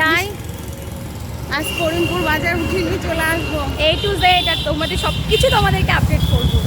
যাই, আজ করিমপুর বাজার উঠিনি, চলে আসবো A to Z আর তোমাদের সবকিছু তোমাদেরকে আপডেট করবো।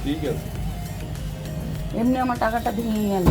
ঠিক আছে, এমনি আমার টাকাটা ভেঙে গেল।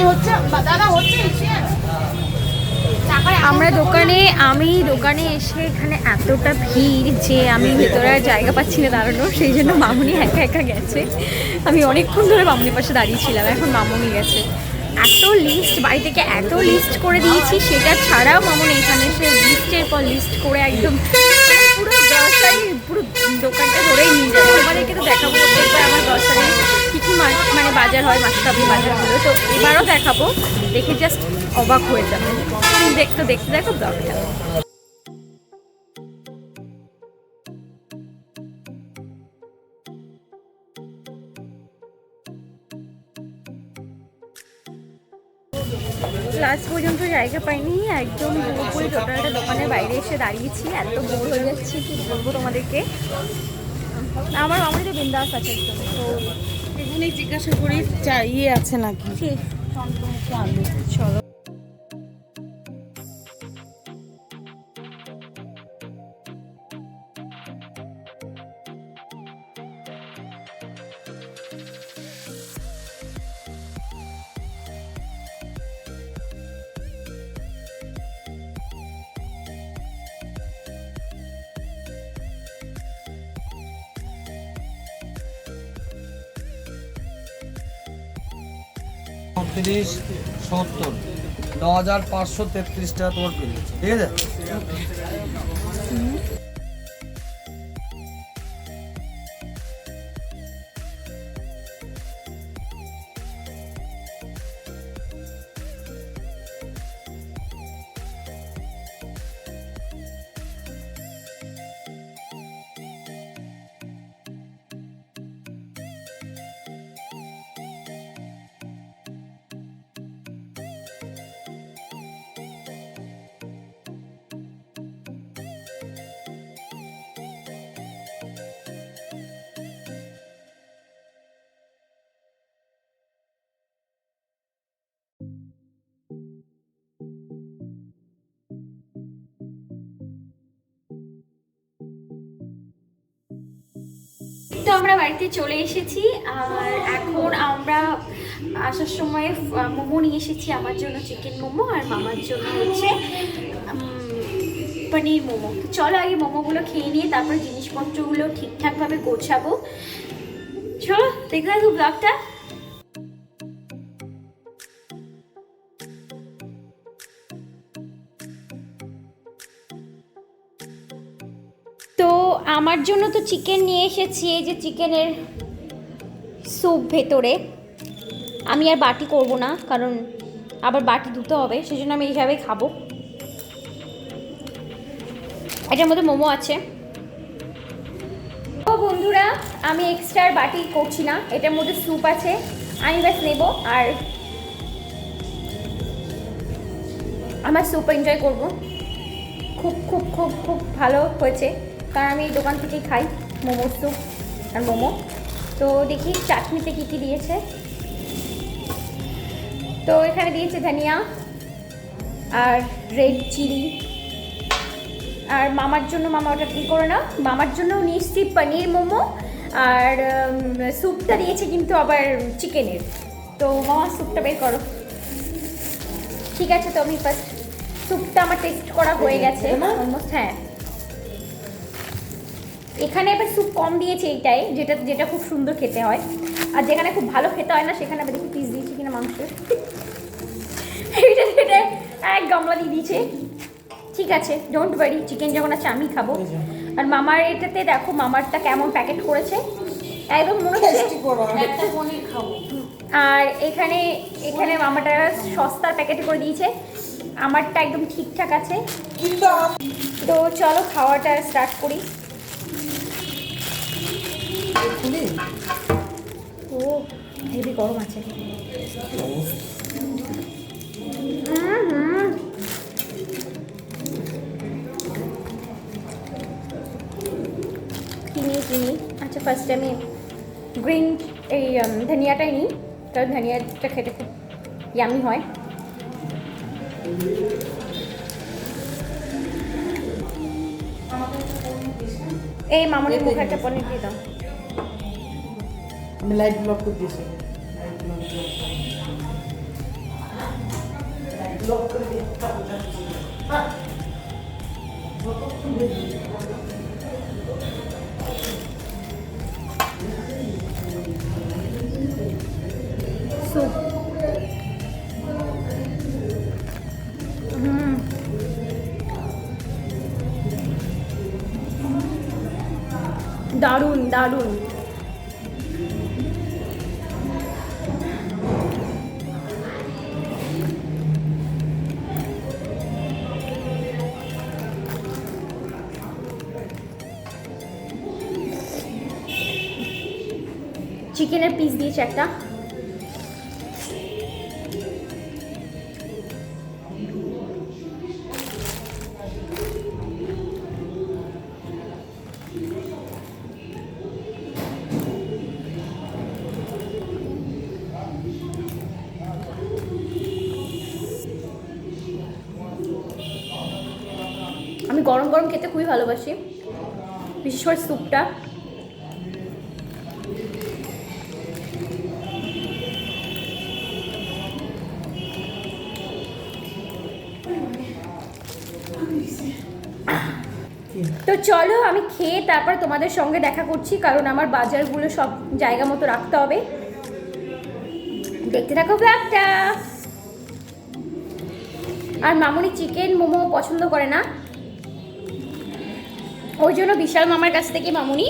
হচ্ছে দাদা, হচ্ছে টাকা আমি দোকানে এসে এখানে এতটা ভিড় যে আমি ভেতরে আর জায়গা পাচ্ছি না দাঁড়ানোর, সেই জন্য মামুনি একা একা গেছে। আমি অনেকক্ষণ ধরে মামুনির পাশে দাঁড়িয়েছিলাম, এখন মামুনি গেছে। এত লিস্ট, বাড়ি থেকে এত লিস্ট করে দিয়েছি, সেটা ছাড়াও মামুনি এখানে এসে লিস্টের পর লিস্ট করে একদম পুরো গ্রসারি, পুরো দোকানটা ধরেই নিয়ে যায়। তোমাদেরকে তো দেখাবো প্রত্যেকবার আমার গ্রসারি কী কী মানে বাজার হয়, মাসকাবি বাজারগুলো, তো এবারও দেখাবো। দেখে জাস্ট অবাক হয়ে যাবে। দেখতে দেখতে দেখো ব্লগটা। লাস্ট পর্যন্ত জায়গা পাইনি, একদম পুরোপুরি টোটালটা দোকানের বাইরে এসে দাঁড়িয়েছি। এত বোর হয়ে যাচ্ছি, কি বলবো তোমাদেরকে। আমার মামুনি তো বিন্দাস আছে একদম। তো এখানে জিজ্ঞাসা করি ইয়ে আছে নাকি। ঠিক, চলো। তিরিশ 70 9533 টাকা তোমার বিল, ঠিক আছে? তো আমরা বাড়িতে চলে এসেছি, আর এখন আমরা আসার সময় মোমো নিয়ে এসেছি। আমার জন্য চিকেন মোমো, আর মামার জন্য হচ্ছে পনির মোমো। তো চলো আগে মোমোগুলো খেয়ে নিয়ে তারপরে জিনিসপত্রগুলো ঠিকঠাকভাবে গোছাবো। চলো দেখতে থাকো ব্লগটা। তো আমার জন্য তো চিকেন নিয়ে এসেছি, এই যে চিকেনের স্যুপ ভেতরে। আমি আর বাটি করব না, কারণ আবার বাটি ধুতে হবে, সেই জন্য আমি এইভাবেই খাবো। এটার মধ্যে মোমো আছে। তো বন্ধুরা, আমি এক্সট্রা বাটি করছি না, এটার মধ্যে স্যুপ আছে, আমি ব্যাস নেব আর আমার স্যুপ এনজয় করব। খুব খুব খুব খুব ভালো হয়েছে, কারণ আমি এই দোকান থেকেই খাই মোমোর স্যুপ আর মোমো। তো দেখি চাটনিতে কী কী দিয়েছে। তো এখানে দিয়েছে ধনিয়া আর রেড চিলি। আর মামার জন্য, মামা ওটা কী করে না, মামার জন্য নিয়েছি পনির মোমো, আর স্যুপটা দিয়েছে কিন্তু আবার চিকেনের। তো মামা স্যুপটা বের করো। ঠিক আছে, তো আমি ফার্স্ট স্যুপটা আমার টেস্ট করা হয়ে গেছে অলমোস্ট। হ্যাঁ, এখানে এবার স্যুপ কম দিয়েছে এইটাই, যেটা যেটা খুব সুন্দর খেতে হয়। আর যেখানে খুব ভালো খেতে হয় না, সেখানে আবার দেখি পিস দিয়েছি কিনা মাংসের। এইটা যেটা এক গামলা দিয়ে দিয়েছে। ঠিক আছে, ডোন্ট ওয়ারি, চিকেন যখন আছে আমি খাবো। আর মামার এটাতে দেখো মামারটা কেমন প্যাকেট করেছে, একদম মনে হচ্ছে একটা পনির খাবো। আর এখানে এখানে মামাটা সস্তার প্যাকেট করে দিয়েছে, আমারটা একদম ঠিকঠাক আছে। তো চলো খাওয়াটা স্টার্ট করি। ও হেভি গরম আছে। কিনি। আচ্ছা, ফার্স্টে আমি গ্রিন এই ধনিয়াটাই নিই, কারণ ধনিয়াটা খেতে খুব ইয়ামি হয়। এই মামুনির মুখে একটা পনির দিয়ে দাও। আমি লাইট ব্লক করে দিয়েছি। স্যুপ দারুণ দারুণ। চিকেনের পিস দিয়েছে একটা। আমি গরম গরম খেতে খুবই ভালোবাসি, বিশেষ করে স্যুপটা। তো চলো আমি খেয়ে তারপর তোমাদের সঙ্গে দেখা করছি, কারণ আমার বাজারগুলো সব জায়গা মতো রাখতে হবে। দেখতে থাকো ব্লগটা। আর মামুনি চিকেন মোমো পছন্দ করে না, ওই জন্য বিশাল মামার কাছ থেকে মামুনি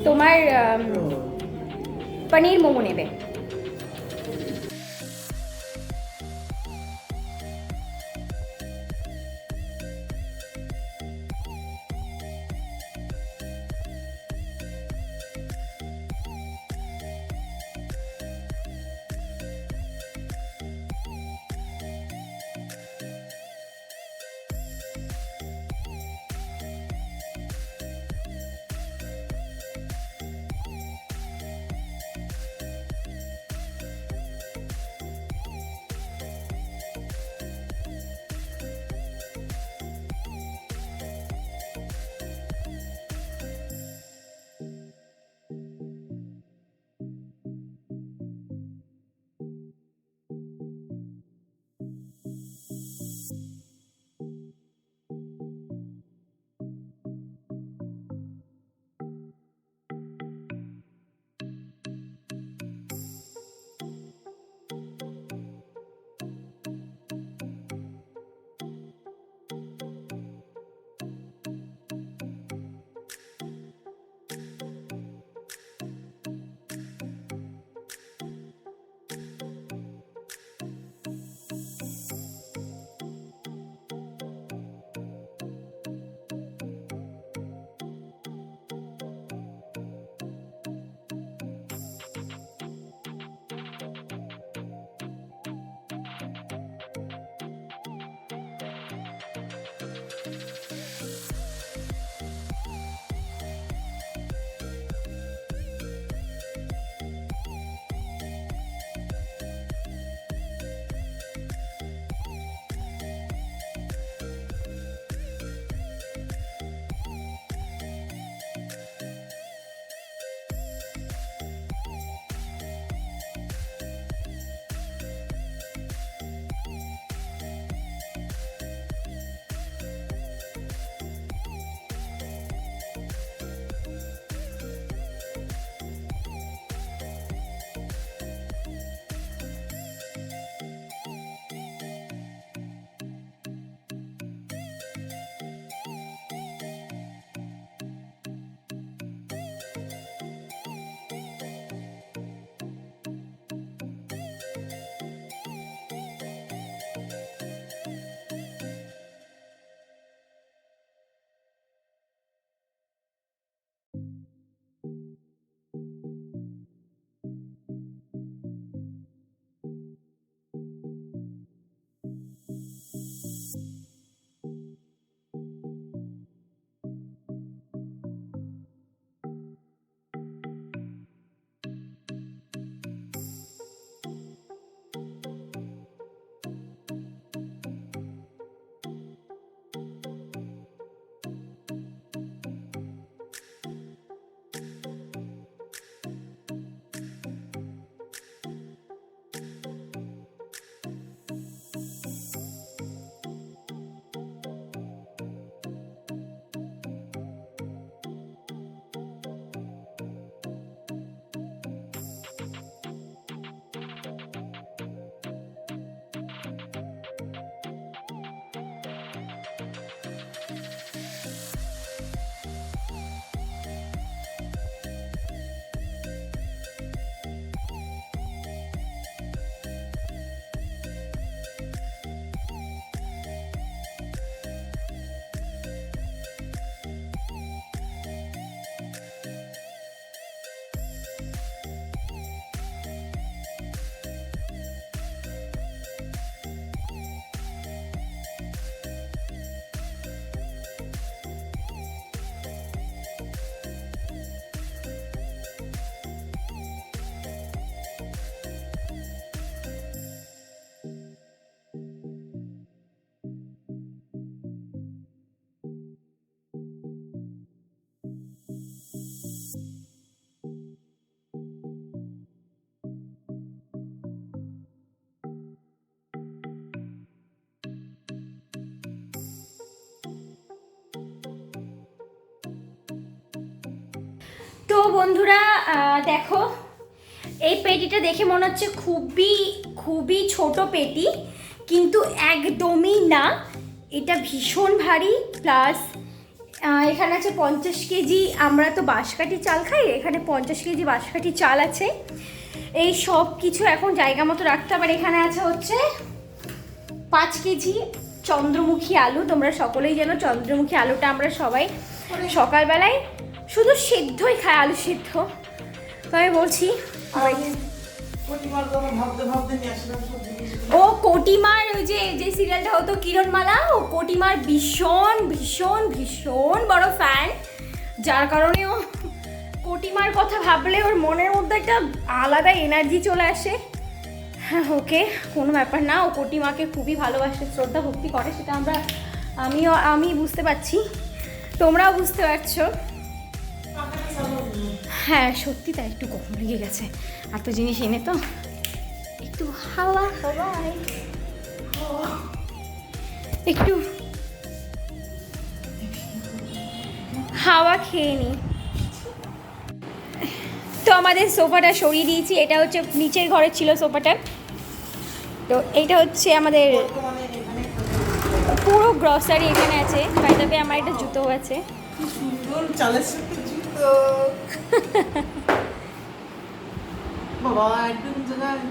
তোমার পনির মোমো নেবে। বন্ধুরা দেখো, এই পেটিটা দেখে মনে হচ্ছে খুবই খুবই ছোট পেটি, কিন্তু একদমই না, এটা ভীষণ ভারী। প্লাস এখানে আছে 50 কেজি, আমরা তো বাঁশকাঠি চাল খাই, এখানে 50 কেজি বাঁশকাঠি চাল আছে। এই সব কিছু এখন জায়গা মতো রাখতে হবে। এখানে আছে হচ্ছে 5 কেজি চন্দ্রমুখী আলু। তোমরা সকলেই জানো চন্দ্রমুখী আলুটা আমরা সবাই সকালবেলায় শুধু সেদ্ধই খাই, আলু সেদ্ধ। তো আমি বলছি ও কোটিমার, ওই যে সিরিয়ালটা হতো কিরণমালা, ও কোটিমার ভীষণ ভীষণ ভীষণ বড় ফ্যান, যার কারণে ও কোটিমার কথা ভাবলে ওর মনের মধ্যে একটা আলাদা এনার্জি চলে আসে। হ্যাঁ, ওকে কোনো ব্যাপার না, ও কোটিমাকে খুবই ভালোবাসে, শ্রদ্ধা ভক্তি করে, সেটা আমি বুঝতে পারছি, তোমরাও বুঝতে পারছো। হ্যাঁ সত্যি তাই, একটু গরম লেগে গেছে, এত জিনিস এনে তো একটু হাওয়া একটু হাওয়া খেয়ে নি। তো আমাদের সোফাটা সরিয়ে দিয়েছি, এটা হচ্ছে নিচের ঘরে ছিল সোফাটা, তো এইটা হচ্ছে আমাদের পুরো গ্রসারি এখানে আছে। বাইরে আমার একটা জুতো আছে, সুন্দর চালের সাথে জুতো বাবা, একদম জায়গায়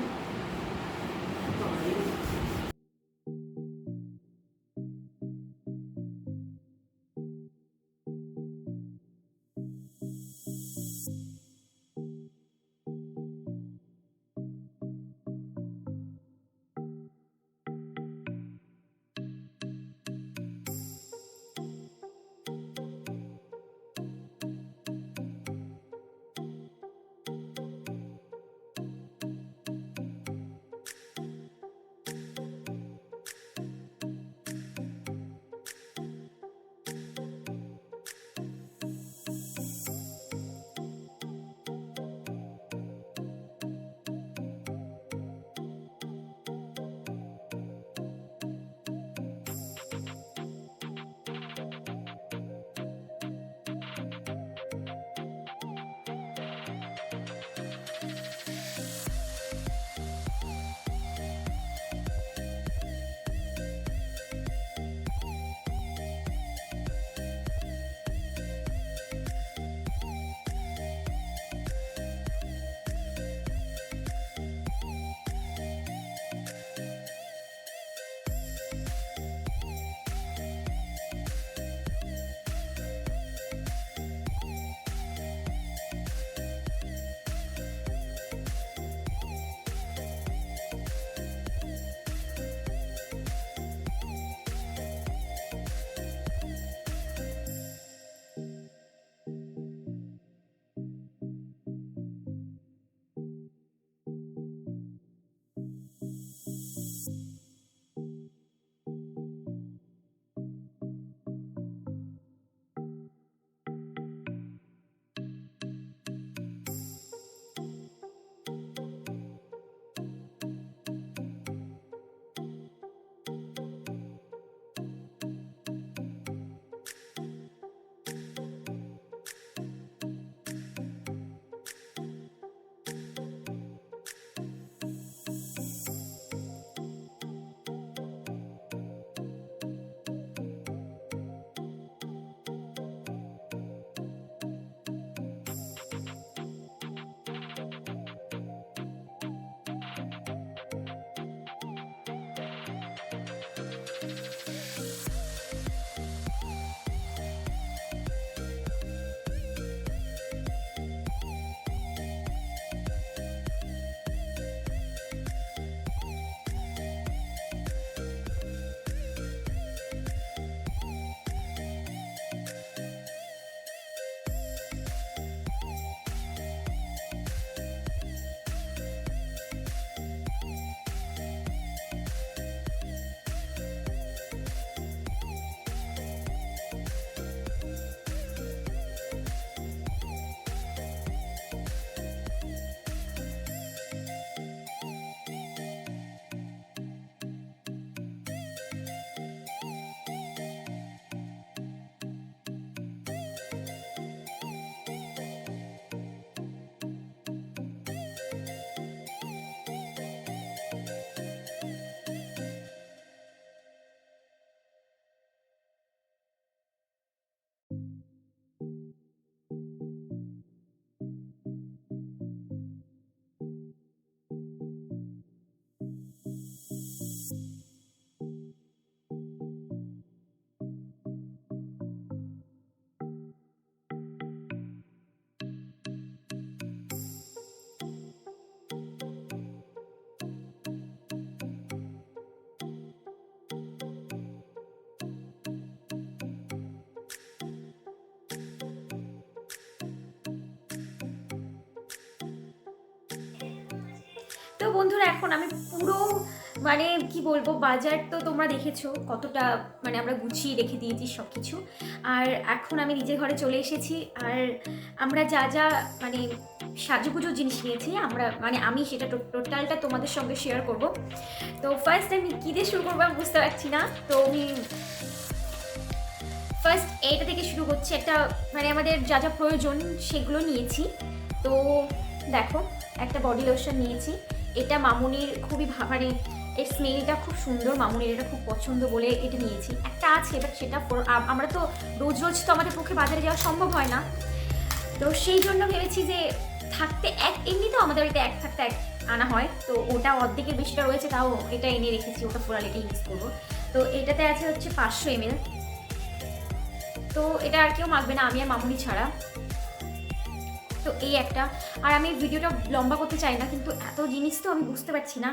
বন্ধুরা এখন আমি পুরো মানে কি বলবো, বাজার তো তোমরা দেখেছো কতটা মানে আমরা গুছিয়ে রেখে দিয়েছি সব কিছু। আর এখন আমি নিজের ঘরে চলে এসেছি। আর আমরা যা যা মানে সাজুগুজোর জিনিস নিয়েছি আমরা, মানে আমি সেটা টোটালটা তোমাদের সঙ্গে শেয়ার করব। তো ফার্স্ট আমি কী দিয়ে শুরু করবো আমি বুঝতে পারছি না। তো আমি ফার্স্ট এইটা থেকে শুরু করছি। একটা মানে আমাদের যা যা প্রয়োজন সেগুলো নিয়েছি। তো দেখো, একটা বডি লোশন নিয়েছি। এটা মামুনির খুবই মানে এর স্মেলটা খুব সুন্দর, মামুনির এটা খুব পছন্দ বলে এটা নিয়েছি। একটা আছে বাট সেটা আমরা তো রোজ রোজ তো আমাদের পক্ষে বাজারে যাওয়া সম্ভব হয় না, তো সেই জন্য ভেবেছি যে থাকতে এমনি তো আমাদের বাড়িতে এক থাকতে এক আনা হয়, তো ওটা অর্ধেকের বেশিটা রয়েছে, তাও এটা এনে রেখেছি, ওটা ফোরাল এটা ইউজ করবো। তো এটাতে আছে হচ্ছে 500 ml। তো এটা আর কেউ মাখবে না, আমি আর মামুনি ছাড়া। তো এই একটা। আর আমি ভিডিওটা লম্বা করতে চাই না, কিন্তু এত জিনিস তো আমি বুঝতে পারছি না।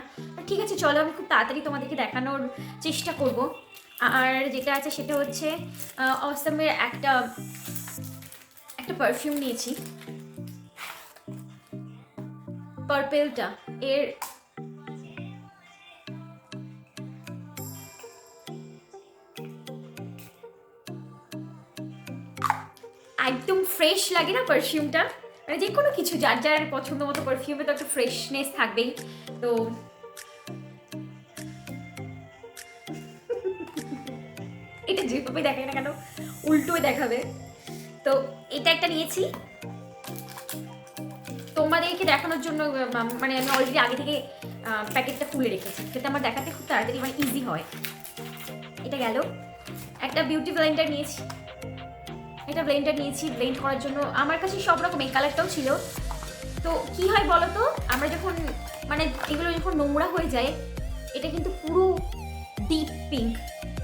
ঠিক আছে চলো, আমি খুব তাড়াতাড়ি তোমাদেরকে দেখানোর চেষ্টা করব। আর যেটা আছে সেটা হচ্ছে অসমের একটা পারফিউম নিয়েছি, পার্পেলটা। এর একদম ফ্রেশ লাগে না পারফিউমটা, মানে যে কোনো কিছু যার যার পছন্দ মতো পারফিউমে তো একটা ফ্রেশনেস থাকবেই। তো এটা যেভাবে দেখায় না কেন উল্টোই দেখাবে। তো এটা একটা নিয়েছি তোমাদেরকে দেখানোর জন্য, মানে আমি অলরেডি আগে থেকে প্যাকেটটা খুলে রেখেছি যাতে আমার দেখাতে খুব তাড়াতাড়ি মানে ইজি হয়। এটা গেল। একটা বিউটি ব্লেন্ডার নিয়েছি। এটা ব্লেন্ডার নিয়েছি ব্লেন্ড করার জন্য। আমার কাছে সব রকম এই কালারটাও ছিল। তো কি হয় বলো তো, আমরা যখন মানে এগুলো যখন নোংরা হয়ে যায়, এটা কিন্তু পুরো ডিপ পিঙ্ক,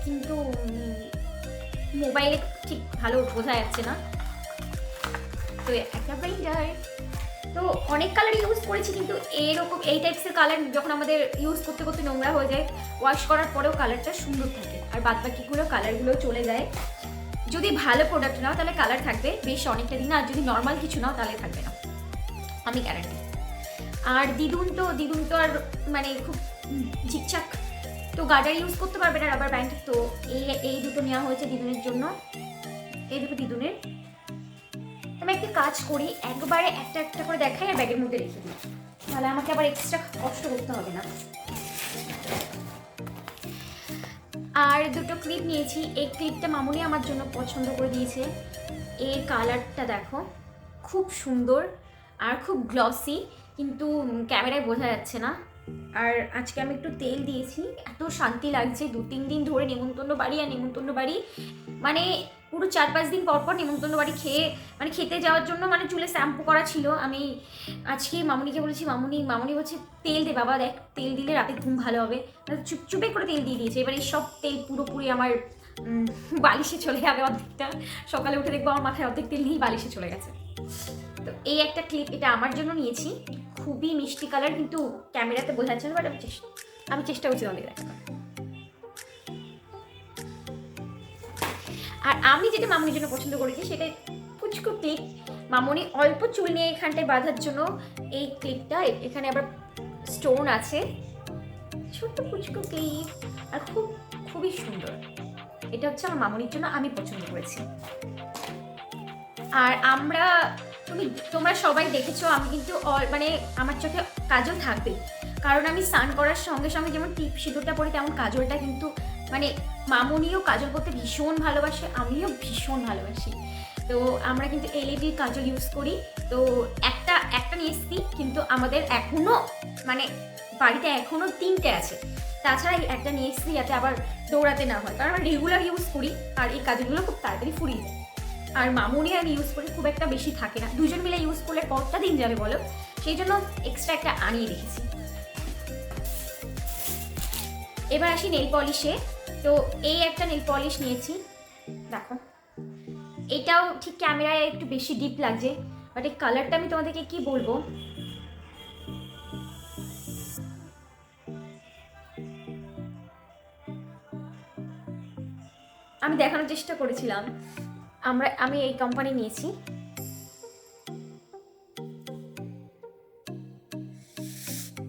কিন্তু মোবাইলে ঠিক ভালো বোঝা যাচ্ছে না। তো একটা ব্লেন্ডার, তো অনেক কালার ইউজ করেছি, কিন্তু এরকম এই টাইপসের কালার যখন আমাদের ইউজ করতে করতে নোংরা হয়ে যায়, ওয়াশ করার পরেও কালারটা সুন্দর থাকে, আর বাদ বাকিগুলো কালারগুলো চলে যায়। যদি ভালো প্রোডাক্ট নাও তাহলে কালার থাকবে বেশ অনেকটা দিন, আর যদি নর্মাল কিছু নাও তাহলে থাকবে না, আমি গ্যারান্টি। আর দিদুন তো আর মানে খুব ঝিকঝাক, তো গার্ডার ইউজ করতে পারবে না, রাবার ব্যান্ড। তো এই দুটো নেওয়া হয়েছে দিদুনের জন্য, এই দুটো দিদুনের। আমি একটা কাজ করি, একবারে একটা একটা করে দেখাই আর ব্যাগের মধ্যে রেখে দিই, তাহলে আমাকে আবার এক্সট্রা কষ্ট করতে হবে না। আর দুটো ক্লিপ নিয়েছি। এই ক্লিপটা মামুনি আমার জন্য পছন্দ করে দিয়েছে। এর কালারটা দেখো খুব সুন্দর আর খুব গ্লসি, কিন্তু ক্যামেরায় বোঝা যাচ্ছে না। আর আজকে আমি একটু তেল দিয়েছি, এত শান্তি লাগছে। 2-3 দিন ধরে নেমন্তন্ন বাড়ি, মানে পুরো 4-5 দিন পর পর নেমন্তন্ন বাড়ি মানে খেতে যাওয়ার জন্য মানে চুলে শ্যাম্পু করা ছিল। আমি আজকে মামুনিকে বলেছি, মামুনি বলছে তেল দে বাবা, দেখ তেল দিলে রাতে ঘুম ভালো হবে। চুপচুপে করে তেল দিয়ে দিয়েছে। এবার এই সব তেল পুরোপুরি আমার বালিশে চলে যাবে অর্ধেকটা। সকালে উঠে দেখবো আমার মাথায় অর্ধেক তেল নিয়েই বালিশে চলে গেছে। তো এই একটা ক্লিপ, এটা আমার জন্য নিয়েছি। খুবই মিষ্টি কালার, কিন্তু ক্যামেরাতে বোঝা যাচ্ছে না, বাট আমি চেষ্টা করছি তোমাদের দেখানোর। আর আমি যেটা মামুনির জন্য পছন্দ করেছি সেটা কুচকু ক্লিপ। মামুনি অল্প চুল নিয়ে এখানটায় বাঁধার জন্য এই ক্লিপটা, এখানে আবার স্টোন আছে, ছোট্ট কুচকু ক্লিপ, আর খুবই সুন্দর। এটা হচ্ছে আমার মামুনির জন্য আমি পছন্দ করেছি। আর তোমরা সবাই দেখেছো, আমি কিন্তু মানে আমার চোখে কাজল থাকবেই, কারণ আমি স্নান করার সঙ্গে সঙ্গে যেমন টিপ সিঁদুরটা পরি, তেমন কাজলটা কিন্তু মানে মামুনিও কাজল করতে ভীষণ ভালোবাসে, আমিও ভীষণ ভালোবাসি। তো আমরা কিন্তু এলইডির কাজল ইউজ করি। তো একটা নিয়ে এসেছি, কিন্তু আমাদের এখনও মানে বাড়িতে এখনও 3টে আছে। তাছাড়া একটা নিয়ে এসেছি যাতে আবার দৌড়াতে না হয়, কারণ আমরা রেগুলার ইউজ করি, আর এই কাজলগুলো খুব তাড়াতাড়ি ফুরিয়ে যায়। আর মামুনি আমি ইউজ করি, খুব একটা বেশি থাকে না, দুজন মিলে ইউজ করলে কতটা দিন যাবে বলো, সেই জন্য এক্সট্রা একটা আনিয়ে রেখেছি। এবার আসি নেল পলিশে। তো এই একটা নেল পলিশ নিয়েছি, দেখো এটাও ঠিক ক্যামেরায় একটু বেশি ডিপ লাগছে, বাট এই কালারটা আমি তোমাদেরকে কি বলবো, আমি দেখানোর চেষ্টা করেছিলাম। আমি এই কোম্পানি নিয়েছি।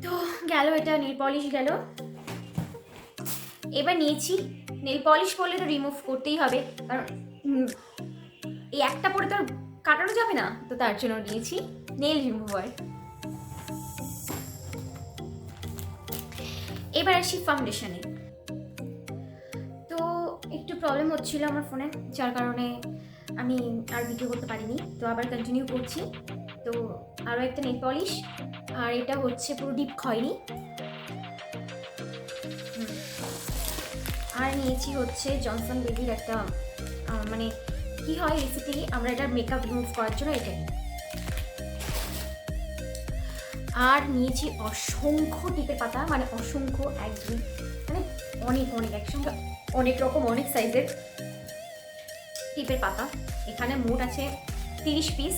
তো গেল, এটা নেল পলিশ গেল। এবার নিয়েছি, নেল পলিশ করলে তো রিমুভ করতেই হবে, কারণ এই একটা পরে তো আর কাটানো যাবে না, তো তার জন্য নিয়েছি নেল রিমুভার। এবার আসি ফাউন্ডেশনে। তো একটু প্রবলেম হচ্ছিল আমার ফোনে, যার কারণে আমি আর ভিডিও করতে পারিনি, তো আবার কন্টিনিউ করছি। তো আরও একটা নেল পলিশ, আর এটা হচ্ছে পুরো ডিপ খয়েরি। আর নিয়েছি হচ্ছে জনসন বেবির একটা মানে কি হয় বেসিক্যালি আমরা এটা মেকআপ রিমুভ করার জন্য এটা নিই। আর নিয়েছি অসংখ্য টিপের পাতা, মানে অসংখ্য, একদম মানে অনেক অনেক একসঙ্গে অনেক রকম অনেক সাইজের টিপের পাতা। এখানে মোট আছে 30 পিস,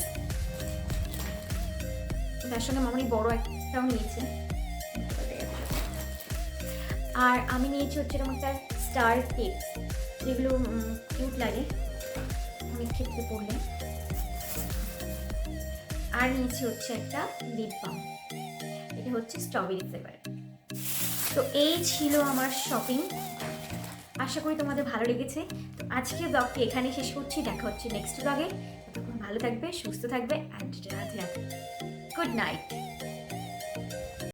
তার সঙ্গে মামনি বড় একটাও নিয়েছে। আর আমি নিয়েছি হচ্ছে এরকম একটা স্টার টিপস, যেগুলো কিউট লাগে অনেক ক্ষেত্রে পড়লে। আর নিয়েছি হচ্ছে একটা লিপ বাম, এটা হচ্ছে স্ট্রবেরি ফ্লেভার। তো এই ছিল আমার শপিং, আশা করি তোমাদের ভালো লেগেছে। আজকে ব্লগটি এখানে শেষ করছি, দেখা হচ্ছে নেক্সট ব্লগে। ততক্ষণ ভালো থাকবে, সুস্থ থাকবে, and Radhe Radhe, good night.